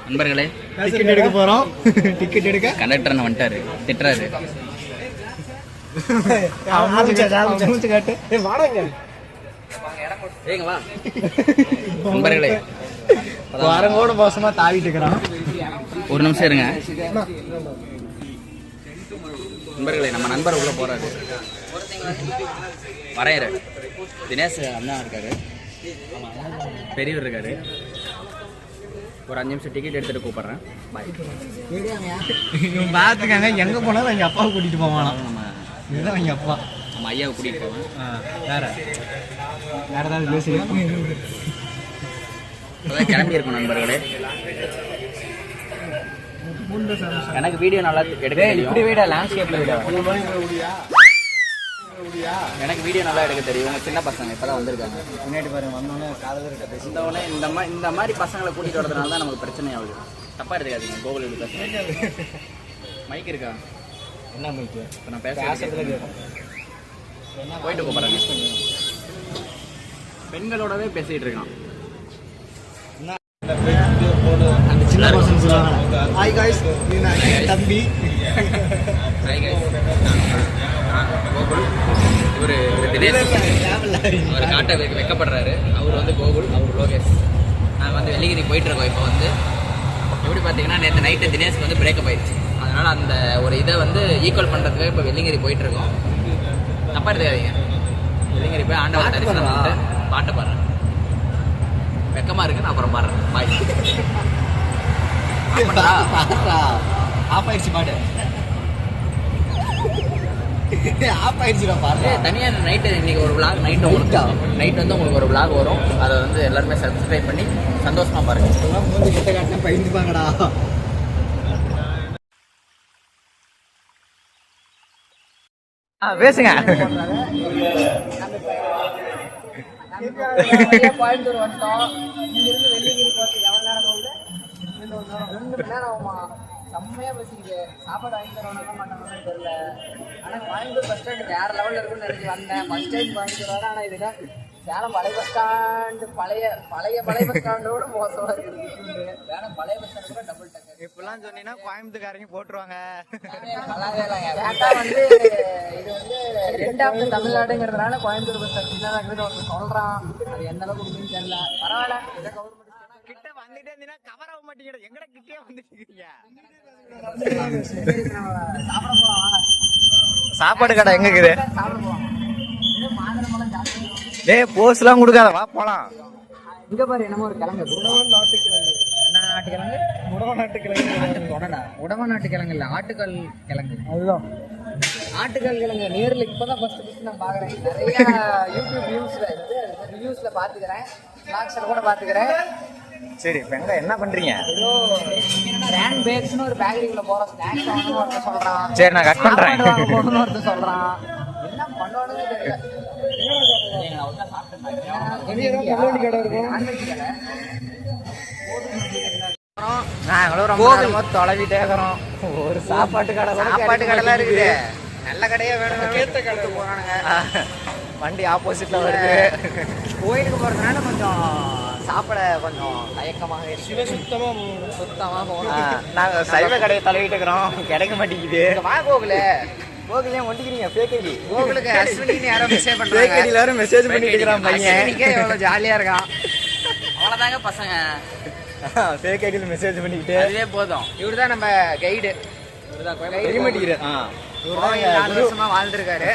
நண்பர்களே டிக்கெட் எடுக்க போறோம். டிக்கெட் எடுக்க கண்டக்டர் அண்ணன் வந்துட்டாரு, திட்டுறாரு. நண்பர்களே வரங்கோட மோசமா தாவிட்டு இருக்கிறான். ஒரு நிமிஷம் இருங்க நண்பர்களே. நம்ம நண்பர் உள்ள போறாரு, வரையற தினேஷ் அண்ணா இருக்காரு, பெரியவர் இருக்காரு. ஒரு 5 நிமிஷம் டிக்கெட் எடுத்துட்டு கூப்பிடுறேன். பாய். பாத்துக்காங்க எங்க போனாலும் எங்க அப்பாவை கூட்டிட்டு போவானா. இதுதான் எங்க அப்பா. நம்ம ஐயாவை கூட்டிட்டு போவேன். வேற ஏதாவது பேசி கிளம்பி இருக்கும் நண்பர்களே. எனக்கு வீடியோ நல்லா எடுக்க இப்படி வீடியோ லேண்ட்ஸ்கேப்ல வீடியோ எனக்கு வீடியோ நல்லா எடுக்க தெரியும். உங்க சின்ன பசங்க இப்பதான் வந்திருக்காங்க. முன்னாடி பாருங்க வந்தோடனே காதல் இருக்க இந்த மாதிரி பசங்களை கூட்டிட்டு வரதுனால தான் நமக்கு பிரச்சனை ஆகுது. தப்பா எடுத்துக்காதீங்க. கோகுல் இப்படி பேசுறேன். மைக் இருக்கா? என்ன மைக்கு? இப்போ நான் பேசுறதுல போயிட்டு கூப்பிடுறேன். பெண்களோடவே பேசிட்டு இருக்கான். அந்த சின்ன பசங்க சொல்லுவாங்க ஹாய் காய்ஸ், தம்பி. Hi guys, Gokul. இவர் தினேஷ். அவர் காட்ட வைக்கப்படுறாரு. அவர் வந்து கோகுல், அவர் லோகேஷ். நாங்கள் வந்து வெள்ளிகிரி போயிட்டு இருக்கோம். இப்போ வந்து எப்படி பார்த்தீங்கன்னா நேற்று நைட்டு தினேஷ்க்கு வந்து பிரேக்கப் ஆயிடுச்சு. அதனால் அந்த ஒரு இதை வந்து ஈக்குவல் பண்ணுறதுக்காக இப்போ வெள்ளிங்கிரி போயிட்டு இருக்கோம். தப்பா எடுத்துக்காதீங்க. வெள்ளிங்கிரி போய் ஆண்டவர் தரிசனம் பண்ணிட்டு பாட்டு பாடுறேன். வெக்கமாக இருக்குன்னு அப்புறம் பாடுறேன். பாய். ஆஃப் ஆயிடுச்சு பாட்டு. ஆஃப் ஆயிடுச்சுடா பாரு. தனியாக நைட்டு இன்னைக்கு ஒரு விளாக் நைட் வந்து உங்களுக்கு ஒரு விளாக் வரும். அதை வந்து எல்லாருமே சப்ஸ்கிரைப் பண்ணி சந்தோஷமா பாருங்க. மூஞ்சி கிட்ட காட்டினா பயந்துப்பாங்கடா. பேசுங்க. கோயம்புத்தூர் வந்துட்டோம். இங்கிருந்து வெள்ளிங்கிரி போகிறதுக்கு எவ்வளோ நேரம் போகுது? 2 மணி நேரம் ஆகுமா? செம்மையாக பேசிக்கிது. சாப்பாடு வாங்கி தரவங்க மாட்டாங்கன்னு தெரியல. ஆனால் கோயம்புத்தூர் பஸ் ஸ்டாண்டு வேறு லெவலில் இருக்குன்னு நினைச்சி வந்தேன். ஃபஸ்ட் டைம் கோயம்புத்தூர் வர. ஆனால் இதுதான் சேலம் பழைய பஸ் ஸ்டாண்டு. பழைய பஸ் ஸ்டாண்டோட மோசமாக இருக்குது. சேலம் பழைய பஸ் ஸ்டாண்டு கூட டபுள் டக்கர். இப்பெல்லாம் சொன்னீங்கன்னா கோயம்புத்தூர்காரங்க போட்டுருவாங்க. வந்து இது வந்து 2வது தமிழ்நாடுங்கிறதுனால கோயம்புத்தூர் பஸ் ஸ்டாண்ட் சின்னதாக இருக்கிறது ஒன்று சொல்கிறான். அது எந்த அளவுக்கு முடியும்னு தெரியல. பரவாயில்ல, இதை கவர்மெண்ட் கிட்ட வந்துட்டே இருந்தீங்கன்னா கவர் ஆக மாட்டேங்கிறது. எங்கட கிட்டே வந்துட்டு இருக்கீங்க. சாப்பிட போகலாம். சாப்பாடு கடை எங்க இருக்குது? சாப்பிட போகலாம். மாதுளம்பழம் ஜாஸ்தி. டேய் போஸ்ட்லாம் கொடுக்காத, வா போலாம். இங்க பாரு என்னமோ ஒரு கிழங்கு. நாட்டுக்கிழங்கு. என்ன நாட்டுக்கிழங்கு? உடவ நாட்டுக்கிழங்கு இல்லை, ஆட்டுக்கல் கிழங்கு. அதுதான் ஆட்டுக்கல் கிழங்கு. நேரில் இப்போதான் ஃபர்ஸ்ட் நான் பார்க்குறேன். நிறைய யூடியூப் ரிவ்யூஸில் பார்த்துக்கிறேன். ஸ்நாக்ஸில் கூட பார்த்துக்கிறேன். சரி இப்போ எங்க என்ன பண்றீங்க? ஏதோ ரேன் பேக்ஸ்னு ஒரு பேக்கரிக்குள்ள போற ஸ்நாக்ஸ் வாங்கணும்னு ஒருத்தர் சொல்றான். சரி நான் கட் பண்றேன். போகணும்னு ஒருத்தர் சொல்றான். என்ன பண்ணுவானுன்னு தெரியல. தொலைவிட்டே இருக்கிறோம். ஒரு சாப்பாட்டு கடைலாம் இருக்குது. நல்ல கடையே வேணும். வண்டி ஆப்போசிட்ல வருது. கோயிலுக்கு போறதுனால கொஞ்சம் சாப்பிட கொஞ்சம் தயக்கமாக சுத்தமா போகணும். நாங்க சைவ கடையை தழுவிட்டு இருக்கிறோம், கிடைக்க மாட்டேங்குது. வா கோகுல. கோகுலையும் ஒண்டிக்கிறீங்க. பேக்கடி கோகுலுக்கு அஸ்வினின்னு யாரோ மெசேஜ் பண்றாங்க. பேக்கடி எல்லாரும் மெசேஜ் பண்ணிட்டு இருக்கிறான் பையன். எவ்வளவு ஜாலியா இருக்கான். அவ்வளோதாங்க பசங்க. பேக்கடியில மெசேஜ் பண்ணிக்கிட்டு அதுவே போதும். இவருதான் நம்ம கைடு. தெரிய மாட்டேங்கிறேன். 4 வருஷமா வாழ்ந்துருக்காரு.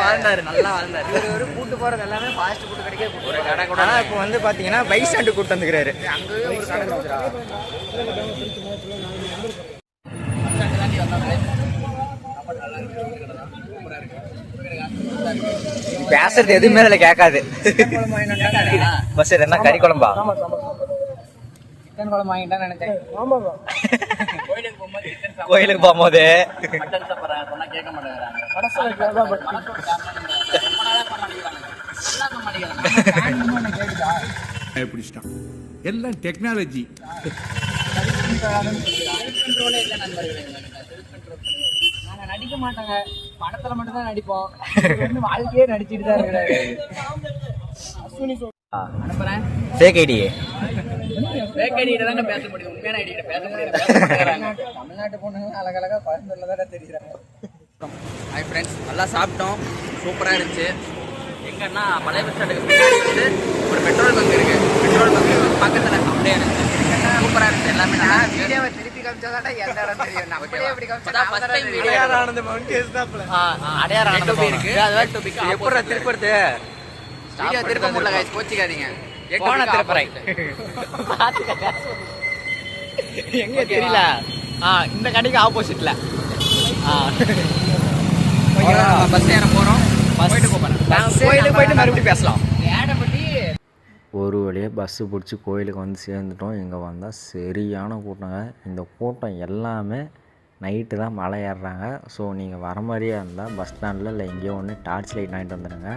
வாழ்ந்தாரு, நல்லா வாழ்ந்தாரு. ஒரு கூட்டு போறது எல்லாமே ஃபாஸ்ட் ஃபுட் கிடைக்க ஒரு கடை கூட. ஆனா இப்போ வந்து பாத்தீங்கன்னா பைக் ஸ்டாண்டு கூட்டு வந்துக்கிறாரு. அங்கேயே ஒரு கடை கொடுத்துரா. பேசுறது எதுவுமே அதுல கேட்காது. பஸ் என்ன கறி குழம்பா? சிக்கன் குழம்பு வாங்கிட்டான்னு நினைச்சேன். கோயிலுக்கு போகும்போது கேட்க மாட்டேங்கிறாங்க. எல்லாம் டெக்னாலஜி. நாங்க நடிக்க மாட்டோங்க, படத்துல மட்டும் தான் நடிப்போம். வாழ்க்கையே நடிச்சுட்டு தான் இருக்கிறாரு. அனுப்புறேன். Fake ID. fake ID கிட்ட தாங்க பேச முடியும், உண்மையான ஐடி கிட்ட பேச முடியாது. தமிழ்நாட்டு பொண்ணுங்க அழகழகா கோயம்புத்தூர்ல தானே தெரியுறாங்க. ஹாய் ஃப்ரெண்ட்ஸ், நல்லா சாப்பிட்டோம், சூப்பராக இருந்துச்சு. எங்கன்னா பழைய பஸ் ஸ்டாண்டுக்கு முன்னாடி வந்து ஒரு பெட்ரோல் பங்க் இருக்குது. பெட்ரோல் பங்க் பக்கத்தில் அப்படியே இருந்துச்சு, சூப்பராக இருந்துச்சு. எல்லாமே நல்லா இருந்துச்சு. வீடியோவை திருப்பி காமிச்சாதான் எந்த இடம் தெரியும். நம்மளே எப்படி காமிச்சா ஃபர்ஸ்ட் டைம் வீடியோ அடையாறு ஆனந்தம் இருக்கு. அது எப்படி திருப்பறது? வீடியோ திருப்ப முடியல guys, கோச்சிக்காதீங்க. போன திருப்பறை எங்க தெரியல. இந்த கடைக்கு ஆப்போசிட்ல பஸ் ஏற போகிறோம், போயிட்டு போகிறேன். கோயிலுக்கு போயிட்டு மறுபடியும் பேசலாம். ஏடப்பட்டி ஒரு வழியாக பஸ்ஸு பிடிச்சி கோயிலுக்கு வந்து சேர்ந்துட்டோம். இங்கே வந்தால் சரியான கூட்டங்க. இந்த கூட்டம் எல்லாமே நைட்டு தான் மலை ஏறுறாங்க. ஸோ நீங்கள் வர மாதிரியே இருந்தால் பஸ் ஸ்டாண்டில் இல்லை எங்கேயோ ஒன்று டார்ச் லைட் வாங்கிட்டு வந்துடுங்க.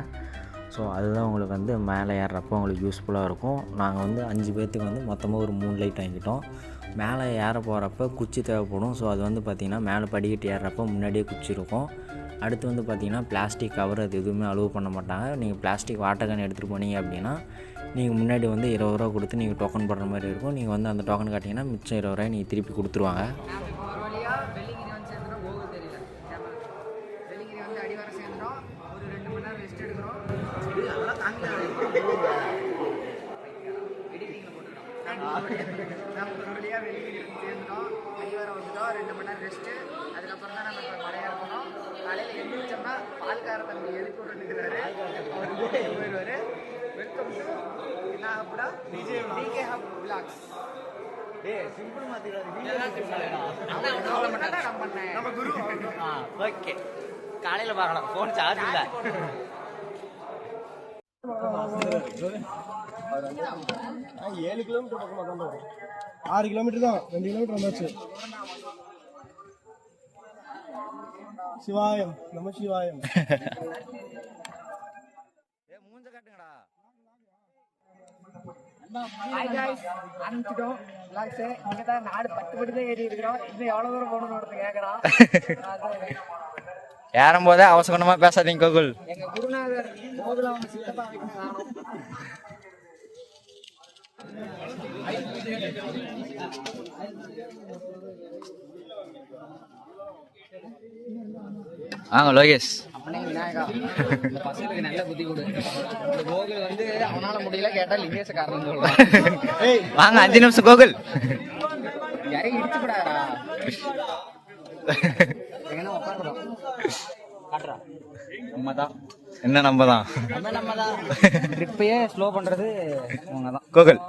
ஸோ அதுதான் உங்களுக்கு வந்து மேலே ஏறுறப்போ உங்களுக்கு யூஸ்ஃபுல்லாக இருக்கும். நாங்கள் வந்து 5 பேர்த்துக்கு வந்து மொத்தமாக ஒரு 3 லைட் வாங்கிட்டோம். மேலே ஏற போகிறப்ப குச்சி தேவைப்படும். ஸோ அது வந்து பார்த்திங்கன்னா மேலே படிக்கட்டு ஏறுறப்போ முன்னாடியே குச்சி இருக்கும். அடுத்து வந்து பார்த்திங்கன்னா பிளாஸ்டிக் கவர் அது எதுவுமே அலோவ் பண்ண மாட்டாங்க. நீங்கள் பிளாஸ்டிக் வாட்டர் கேன் எடுத்துகிட்டு போனீங்க அப்படின்னா நீங்கள் முன்னாடி வந்து 20 ரூபா கொடுத்து நீங்கள் டோக்கன் போடுற மாதிரி இருக்கும். நீங்கள் வந்து அந்த டோக்கன் காட்டிங்கன்னா மிச்சம் 20 ரூபாய் நீங்கள் திருப்பி கொடுத்துருவாங்க. ஒரு வழியா வெள்ளிங்கிரி வந்து சேர்ந்துடும். கோகுல் தெரியல, வெள்ளிங்கிரி வந்து அடிவாரம் சேர்ந்துடும். ஒரு 2 மணி நேரம் ரெஸ்ட் எடுக்கிறோம். அதெல்லாம் தாங்கல நம்ம ஒரு வழியா வெள்ளிங்கிரி வந்து சேர்ந்துடும். அடிவாரம் வந்துட்டோம். 2 மணி நேரம் ரெஸ்ட்டு. அதுக்கப்புறம் தான் நம்ம இப்போ மலையாக போனோம். காலையில் எழுந்திரிச்சோம்னா பால்கார தம்பி எழுப்பி விட்டுருக்கிறாரு, அவர் போயிடுவார். வெல்கம் டு என்ன அப்படின்னா டிகே ஹப் விலாக்ஸ். நம்ம குரு ஓகே, காலையில் பார்க்கலாம். ஃபோன் சார்ஜ் இல்லை. 7 கிலோமீட்டர் பக்கமாக தான் வரும். 6 கிலோமீட்டர் தான், 2 கிலோமீட்டர் வந்தாச்சு. சிவாயம், நம சிவாயம். ஹாய் காய்ஸ், ஆரம்பிச்சிட்டோம் விலாக்ஸு. இங்கே தான் நாடு 10 படி தான் ஏறி இருக்கிறோம். இன்னும் எவ்வளோ தூரம் போகணும்னு ஒருத்தர் கேட்குறான். ஏறும்போதே அவசரமாக பேசாதீங்க கோகுல். எங்கள் குருநாதர் கோகுல அவங்க சித்தப்பா வைக்கணும் காணும். வாங்க லோகேஷ். அப்பனே விநாயகா, இந்த பசங்களுக்கு நல்ல புத்தி கொடு. இந்த கோகுல் வந்து அவனால முடியல கேட்டால் லிங்கேஷ காரணம் சொல்றான். வாங்க 5 நிமிஷம் கோகுல். யாரையும் இடிச்சுப்படாதா, எங்கன்னா உட்காந்துடும். காட்டுறா நம்ம தான், என்ன நம்ம தான் நம்ம தான் ட்ரிப்பையே ஸ்லோ பண்ணுறது அவங்க தான் கோகுல்.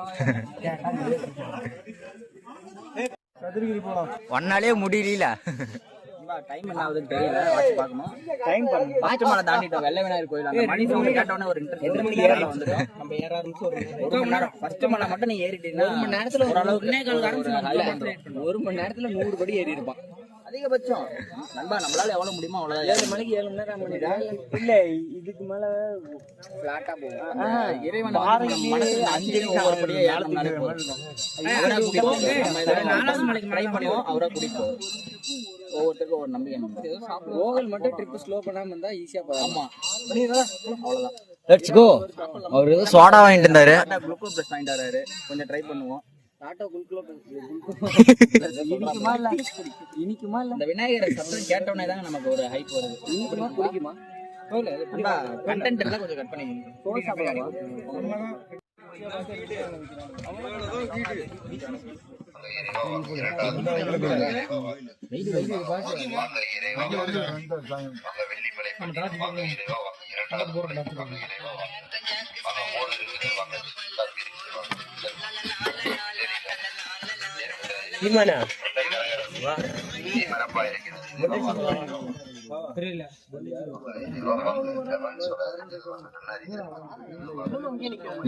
சதுரகிரி போகலாம். ஒன்னாலே முடியல. டைம் என்ன ஆகுதுன்னு தெரியல, வாட்ச் பார்க்கணும். டைம் பாருங்க, வாட்ச் மலை தாண்டிட்டோம். வெள்ளை விநாயகர் கோயில் அந்த மணி சவுண்ட் கேட்டோன்னே ஒரு இன்ட்ரெஸ்ட். 2 மணிக்கு ஏறல வந்துடும். நம்ம ஏற ஆரம்பிச்சு ஒரு மணி நேரம் ஃபர்ஸ்ட் மலை மட்டும் நீ ஏறிட்டீங்கன்னா 1 மணி நேரத்துல ஓரளவுக்கு 1 மணி நேரத்துல 100 படி ஏறி இருப்பான் அதிகபட்சம். நண்பா நம்மளால எவ்வளவு முடியுமோ அவ்வளவுதான். 7 மணிக்கு 7 மணி நேரம் பண்ணிட்டா இல்ல, இதுக்கு மேல பிளாட்டா போகும். இறைவன் மனசு 5 ஒவ்வொரு படியா 7 மணி நேரம் போகும். ட்ரை பண்ணுவோம், அவரா குடிப்போம். ஒவ்வொருத்தருக்கும் ஒரு நம்பிக்கை. கோகுல் மட்டும் ட்ரிப் ஸ்லோ பண்ணாம இருந்தா ஈஸியா போகும். ஆமா, அவ்வளவுதான். Let's go. அவர் ஏதோ சோடா வாங்கிட்டு இருந்தாரு, குளுக்கோஸ் ப்ளஸ் வாங்கிட்டு வராரு. கொஞ்சம் ட்ரை பண்ணுவோம். இனிக்குமா இல்ல இந்த விநாயகர் சத்தம் கேட்டோன்னே தான் நமக்கு ஒரு ஹைப் வருது. இனிக்குமா குடிக்குமா கண்டென்ட் எல்லாம் கொஞ்சம் கட் பண்ணிக்கணும்.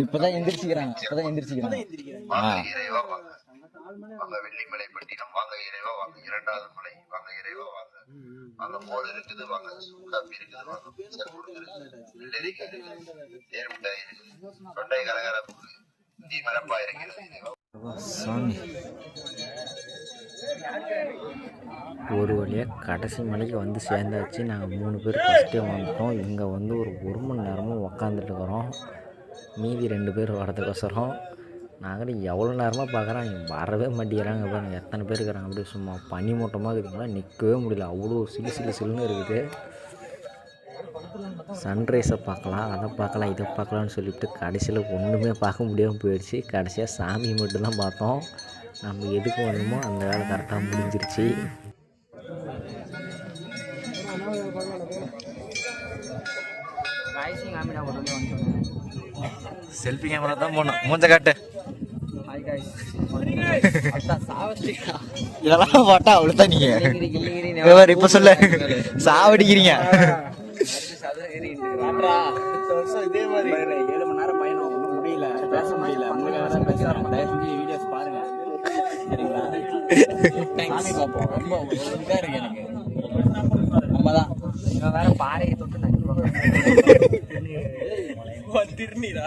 இப்பதான் எந்திரிச்சுக்கிறாங்க. வாங்க வெள்ளிமலை பட்டினம், வாங்க இறைவா, வாங்க 2வது மலை, வாங்க இறைவா, வாங்க வாங்க மோர் இருக்குது, வாங்க காப்பி இருக்குது, வாங்க நெல்லிக்காய் இருக்குது, தேர்மிட்டாய் இருக்குது, தொண்டை கரகரப்பு, இந்தி மரப்பா இருக்கிறது. சாமி, ஒரு வழியாக கடைசி மலைக்கு வந்து சேர்ந்தாச்சு. நாங்கள் 3 பேர் ஃபஸ்ட்டே வந்துட்டோம். இங்கே வந்து ஒரு 1 மணி நேரமும் உக்காந்துட்டு இருக்கிறோம். மீதி 2 பேர் வரதுக்கோசரம் நாங்கள் எவ்வளோ நேரமாக பார்க்குறோம் இங்கே வரவே மாட்டேங்கிறாங்க. பாருங்க எத்தனை பேர் இருக்கிறாங்க. அப்படியே சும்மா பனி மூட்டமாக இருக்குதுங்களா, நிற்கவே முடியல. அவ்வளோ சிலுன்னு இருக்குது. சன்ரைஸை பார்க்கலாம், அதை பார்க்கலாம், இதை பார்க்கலான்னு சொல்லிவிட்டு கடைசியில் ஒன்றுமே பார்க்க முடியாமல் போயிடுச்சு. கடைசியாக சாமி மட்டும்தான் பார்த்தோம். நம்ம எதுக்கு வரணுமோ அந்த வேலை கரெக்டாக முடிஞ்சிருச்சு. ராய்சிங் ஆமினா ஒரு வந்து செல்ஃபி கேமரா தான் போகணும். மூஞ்ச காட்டு. Hi guys. அதான் சாவஸ்டிக்கா. இதெல்லாம் போட்டா அவ்வளோதான் நீங்க. கில்லிகிரி இப்ப சொல்ல சாவடிக்கிறீங்க. ராட்ரா இதே மாதிரி 7 மணி நேரம் பயணம் ஒன்றும் முடியல, பேச முடியல. உங்களுக்கு பேசுகிறேன், தயவு செஞ்சு வீடியோஸ் பாருங்க சரிங்களா. சாமி பார்ப்போம். ரொம்ப இதாக இருக்கு எனக்கு. நம்ம தான் இவன் வேற பாறையை தொட்டு நக்கி திருநீரா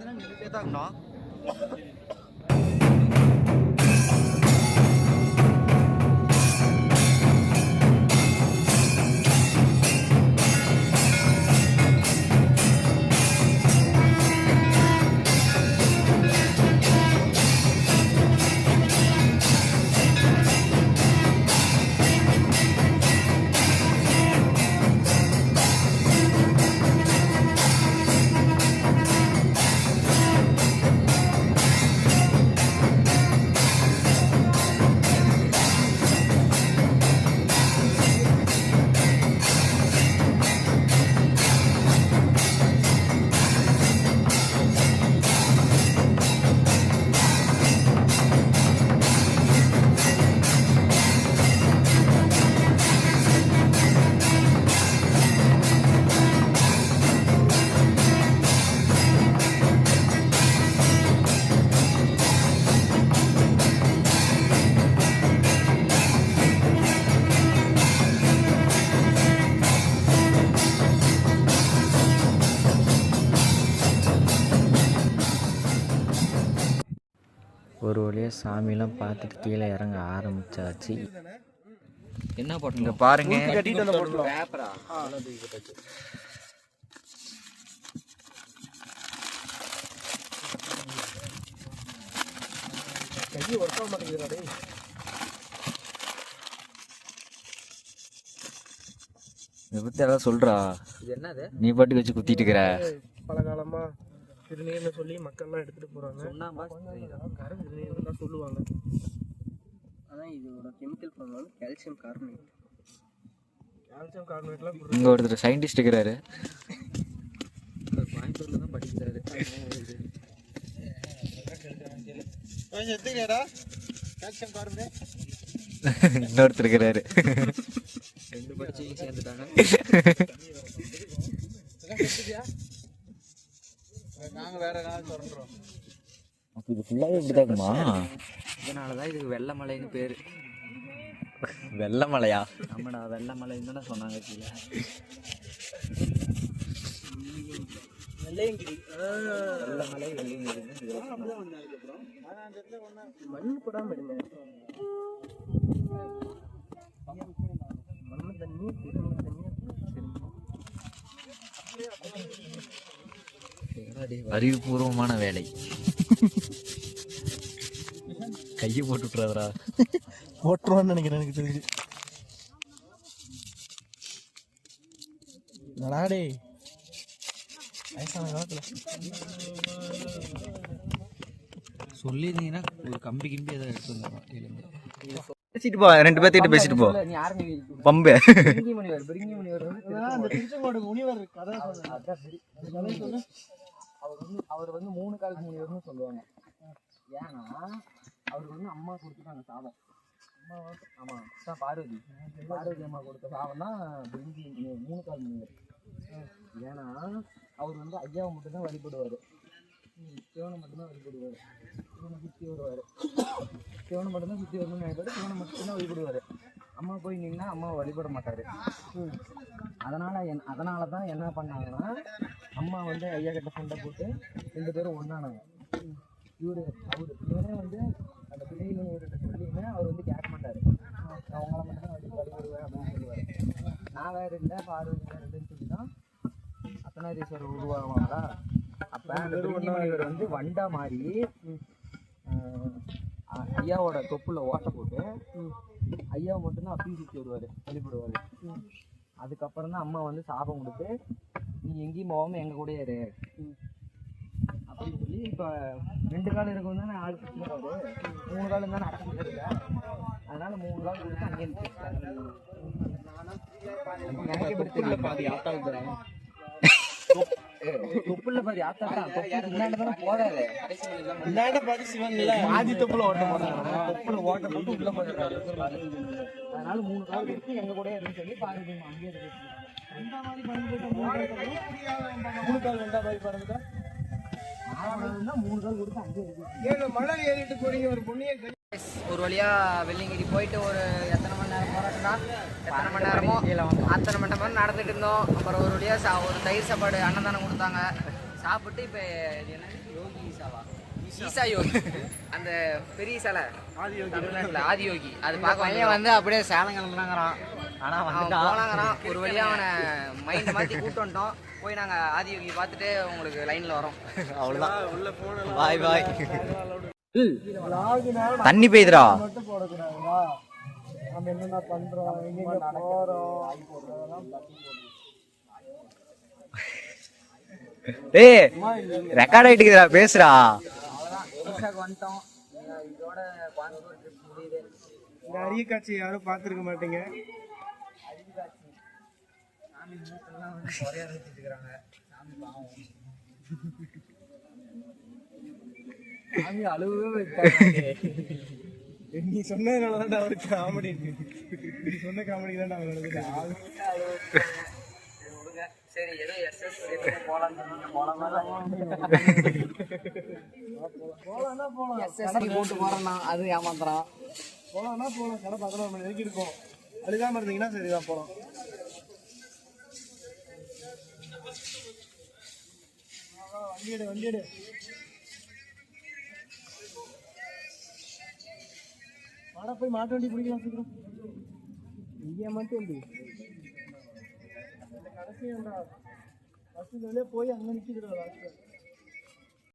நின்றுட்டே தான் இருக்கணும். ஒரு வழியாக சாமியெல்லாம் பார்த்துட்டு கீழே இறங்க ஆரம்பிச்சாச்சு. என்ன போட்டு இங்க பாருங்க. கட்டிட்டு வந்து போட்டுலாம். பேப்பரா கை ஒர்க் ஆக மாட்டேங்குதுடா டேய். இதை பத்தி எல்லாம் சொல்றா. இது என்னது? நீ பாட்டுக்கு வச்சு குத்திட்டு இருக்கிற. பல காலமா திருநீர்னு சொல்லி மக்கள்லாம் எடுத்துட்டு போறாங்க. சுண்ணாம்பா திருநீர்னு தான் சொல்லுவாங்க. அதான் இதோட chemical formula calcium carbonate. Calcium கார்பனேட்லாம் இங்க ஒருத்தர் சயின்டிஸ்ட் இருக்கிறாரு. கோயம்புத்தூர்ல தான் படிக்கிறாரு. எடுத்துக்கடா கால்சியம் கார்பனேட். இன்னொருத்தர் இருக்கிறாரு. 2 படிச்சு சேர்ந்துட்டாங்க. நாங்க வேற ஏதாவது சொல்றோம். அப்ப இது ஃபுல்லாவே இப்படிதான் இருக்குமா? இதனாலதான் இதுக்கு வெள்ளமலைன்னு பேரு. வெள்ளமலையா? ஆமாடா, வெள்ளமலைன்னு தானே சொன்னாங்க கீழே. வெள்ளையங்கிரி. வெள்ளமலை வெள்ளிங்கிரின்னு மண் போடாம எடுங்க. மண்ணு தண்ணி திருநீர் தண்ணி. அறிவுபூர்வமான வேலை. கையை போட்டு விட்டுறாதரா. போட்டுருவான்னு நினைக்கிறேன் எனக்கு தெரிஞ்சு. நடாடே வயசான காலத்துல சொல்லியிருந்தீங்கன்னா ஒரு கம்பி ஏதாவது எடுத்து வந்துடும். பேசிட்டு போ, 2 பேர்த்திட்ட பேசிட்டு போ. நீ ஆர்மி பம்பு. பிரிங்கி முனிவர் அந்த திருச்செங்கோடு முனிவர் கதை அவர் வந்து 3 கால் முனிவர்னு சொல்லுவாங்க. ஏன்னா அவருக்கு வந்து அம்மா கொடுத்துட்டாங்க சாபம். ஆமா தான் பார்வதி அம்மா கொடுத்த சாபம் தான் பிரிங்கி 3 கால் முனிவர். ஏன்னா அவர் வந்து ஐயாவை மட்டும்தான் வழிபடுவார், சிவனை மட்டும்தான் வழிபடுவார். சிவனை சுற்றி வருவார், சிவனை மட்டும்தான் சுற்றி வரணும்னு நினைப்பாரு, சிவனை மட்டும்தான் வழிபடுவார். அம்மா போய் நின்னா அம்மாவை வழிபட மாட்டார். அதனால தான் என்ன பண்ணாங்கன்னா அம்மா வந்து ஐயா கிட்ட சண்டை போட்டு 2 பேரும் ஒன்றானாங்க. இவரே வந்து அந்த பிள்ளைங்க இவர்கிட்ட சொல்லியுமே அவர் வந்து கேட்க மாட்டார். நான் உங்களை மட்டும் தான் வழி விடுவேன் அப்படின்னு சொல்லுவார். நான் வேறு இல்லை பார்வதி வேறு இல்லைன்னு சொல்லி தான் அர்த்தநாரீஸ்வரர் உருவாகுவாங்களா. அப்போ அந்த பிள்ளைங்க வந்து வண்டா மாறி ஐயாவோட தொப்புல ஓட்டை போட்டு ஐயாவை மட்டும்தான் அப்பி சுற்றி வருவார், வழிபடுவார். அதுக்கப்புறம் தான் அம்மா வந்து சாபம் கொடுத்து நீ எங்கேயும் போகாமல் எங்கள் கூட இரு அப்படின்னு சொல்லி இப்போ 2 கால் இருக்கும் தானே ஆள் சுற்றுறாரு, 3 காலம் தானே அடக்கிட்டு இருக்கா. அதனால 3 கால் கொடுத்து அங்கேயே நிறுத்திட்டாங்க. எனக்கு எப்படி தெரியல, பாதி ஆத்தாள் தரேன் தொப்புல பாதி ஆத்தாட்டா இன்னாண்ட தானே போறாரு. இன்னாண்ட பாதி சிவன் இல்லை, ஆதி தொப்புல ஓட்ட போறாங்க, தொப்புல ஓட்ட போட்டு உள்ள போயிடுறாரு. அதனால 3 கால் கொடுத்து எங்க கூட இருந்து சொல்லி பாருங்க அங்கேயே இருக்கு. 3 கால் 2 பாதி பறந்துட்டா 3 கால் கொடுத்து அங்கேயே இருக்கு. மழை ஏறிட்டு போறீங்க ஒரு பொண்ணிய. ஒரு வழியா வெள்ளிங்கிரி போயிட்டு ஒரு எத்தனை மணி நேரம் போராட்டம்னா எத்தனை மணி நேரமோ அத்தனை மணி நேரம் நடந்துட்டு இருந்தோம். அப்புறம் ஒரு வழியா ஒரு தயிர் சாப்பாடு அன்னதானம் கொடுத்தாங்க. சாப்பிட்டு இப்போ என்ன யோகி ஈசாவா, ஈசா யோகி, அந்த பெரிய சிலை தமிழ்நாட்டில் ஆதியோகி, அது பார்க்க வந்து அப்படியே சேலம் கிளம்புனாங்கிறான். ஆனால் போனாங்கிறான். ஒரு வழியாக அவனை மைண்ட் மாற்றி கூப்பிட்டு வந்துட்டோம். போய் நாங்கள் ஆதியோகி பார்த்துட்டு உங்களுக்கு லைனில் வரோம். அவ்வளோதான். பாய் பாய். தண்ணி பெய்யுதுடா. மட்டும் போடக்கூடாதுங்களா? நம்ம என்னென்ன பண்றோம், எங்க போறோம். டேய் ரெக்கார்ட் ஆயிட்டுக்குதுடா, பேசுடா. வந்துட்டோம். இதோட கோயம்புத்தூர் ட்ரிப் முடியுது. இந்த அரிய காட்சி யாரும் பார்த்துருக்க மாட்டீங்க. சாமி மூக்கெல்லாம் வந்து குறையா வச்சுட்டு இருக்கிறாங்க. சாமி பாவம், சாமி அழுவே வைப்பாங்க. நீ சொன்னதுனால தான் அவருக்கு காமெடி இருக்கு. நீ சொன்ன காமெடி தான் அவங்களுக்கு. சரி ஏதோ எஸ்எஸ் போலான்னு சொன்னாங்க. போலாம்னா போலாம், எஸ்எஸ்டி போட்டு போறோம்னா அது ஏமாத்துறான். போலாம்னா போலாம். கடை 11 மணி வரைக்கும் இருக்கும். அழுகாம இருந்தீங்கன்னா சரிதான், போலாம். வண்டி எடு. வாடா போய் மாட்டு வண்டி பிடிக்கலாம் சீக்கிரம். இங்கே மாட்டு வண்டி கடைசி பஸ் வெளியே போய் அங்கே நிற்கிது.